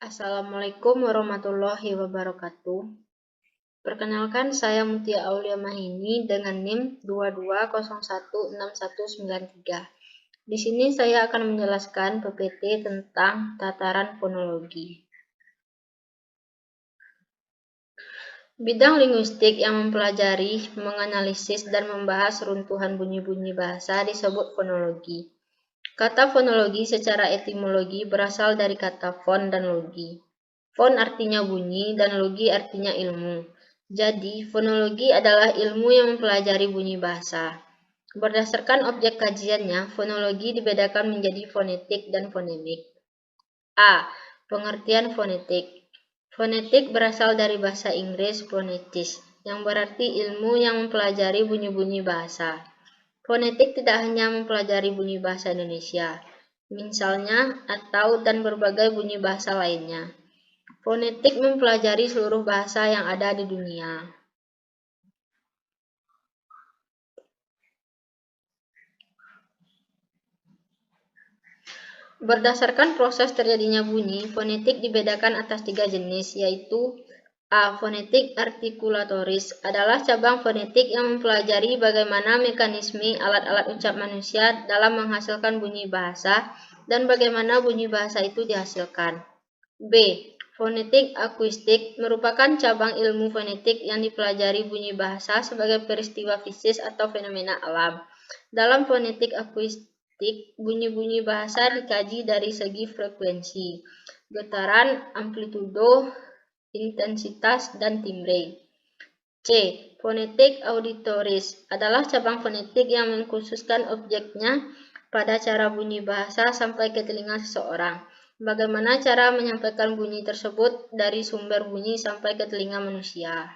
Assalamualaikum warahmatullahi wabarakatuh. Perkenalkan, saya Mutia Aulia Mahini dengan NIM 22016193. Di sini saya akan menjelaskan PPT tentang tataran fonologi. Bidang linguistik yang mempelajari, menganalisis, dan membahas runtuhan bunyi-bunyi bahasa disebut fonologi. Kata fonologi secara etimologi berasal dari kata fon dan logi. Fon artinya bunyi dan logi artinya ilmu. Jadi, fonologi adalah ilmu yang mempelajari bunyi bahasa. Berdasarkan objek kajiannya, fonologi dibedakan menjadi fonetik dan fonemik. A. Pengertian fonetik. Fonetik berasal dari bahasa Inggris phonetis, yang berarti ilmu yang mempelajari bunyi-bunyi bahasa. Fonetik tidak hanya mempelajari bunyi bahasa Indonesia, misalnya, atau dan berbagai bunyi bahasa lainnya. Fonetik mempelajari seluruh bahasa yang ada di dunia. Berdasarkan proses terjadinya bunyi, fonetik dibedakan atas 3 jenis, yaitu A. Fonetik artikulatoris adalah cabang fonetik yang mempelajari bagaimana mekanisme alat-alat ucap manusia dalam menghasilkan bunyi bahasa dan bagaimana bunyi bahasa itu dihasilkan. B. Fonetik akuistik merupakan cabang ilmu fonetik yang dipelajari bunyi bahasa sebagai peristiwa fisik atau fenomena alam. Dalam fonetik akuistik, bunyi-bunyi bahasa dikaji dari segi frekuensi, getaran, amplitudo, intensitas, dan timbre. C. Fonetik auditoris adalah cabang fonetik yang mengkhususkan objeknya pada cara bunyi bahasa sampai ke telinga seseorang. Bagaimana cara menyampaikan bunyi tersebut dari sumber bunyi sampai ke telinga manusia.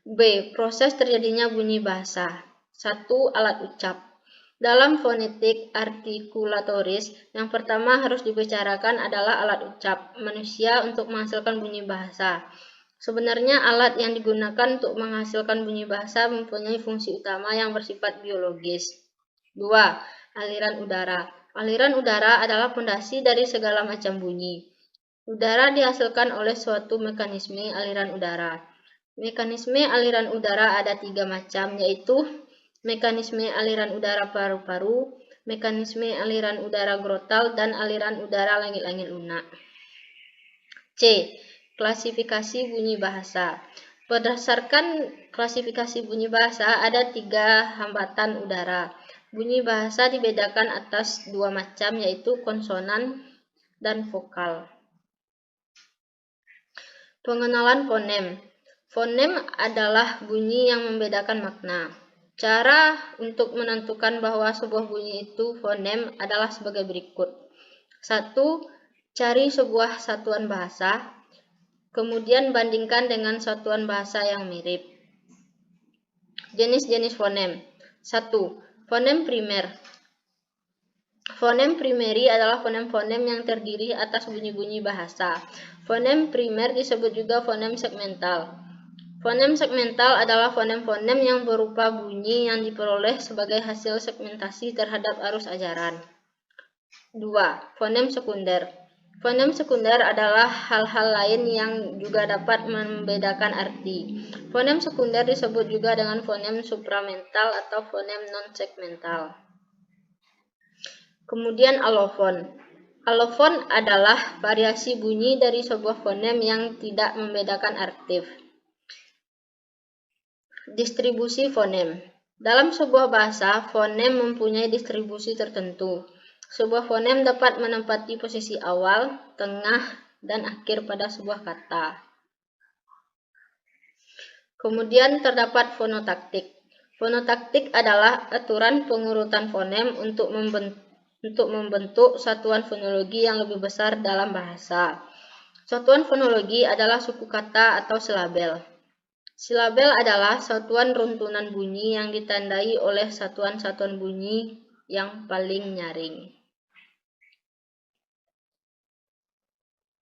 B. Proses terjadinya bunyi bahasa. 1. Alat ucap. Dalam fonetik artikulatoris, yang pertama harus dibicarakan adalah alat ucap manusia untuk menghasilkan bunyi bahasa. Sebenarnya alat yang digunakan untuk menghasilkan bunyi bahasa mempunyai fungsi utama yang bersifat biologis. 2. Aliran udara. Aliran udara adalah fondasi dari segala macam bunyi. Udara dihasilkan oleh suatu mekanisme aliran udara. Mekanisme aliran udara ada 3 macam, yaitu mekanisme aliran udara paru-paru, mekanisme aliran udara grotal, dan aliran udara langit-langit lunak. C. Klasifikasi bunyi bahasa. Berdasarkan klasifikasi bunyi bahasa, ada 3 hambatan udara. Bunyi bahasa dibedakan atas 2 macam, yaitu konsonan dan vokal. Pengenalan fonem. Fonem adalah bunyi yang membedakan makna. Cara untuk menentukan bahwa sebuah bunyi itu fonem adalah sebagai berikut. 1. Cari sebuah satuan bahasa, kemudian bandingkan dengan satuan bahasa yang mirip. Jenis-jenis fonem. 1. Fonem primer. Fonem primeri adalah fonem-fonem yang terdiri atas bunyi-bunyi bahasa. Fonem primer disebut juga fonem segmental. Fonem segmental adalah fonem-fonem yang berupa bunyi yang diperoleh sebagai hasil segmentasi terhadap arus ajaran. 2. Fonem sekunder. Fonem sekunder adalah hal-hal lain yang juga dapat membedakan arti. Fonem sekunder disebut juga dengan fonem supramental atau fonem non-segmental. Kemudian alofon. Alofon adalah variasi bunyi dari sebuah fonem yang tidak membedakan aktif. Distribusi fonem. Dalam sebuah bahasa, fonem mempunyai distribusi tertentu. Sebuah fonem dapat menempati posisi awal, tengah, dan akhir pada sebuah kata. Kemudian terdapat fonotaktik. Fonotaktik adalah aturan pengurutan fonem untuk membentuk satuan fonologi yang lebih besar dalam bahasa. Satuan fonologi adalah suku kata atau silabel. Silabel adalah satuan runtunan bunyi yang ditandai oleh satuan-satuan bunyi yang paling nyaring.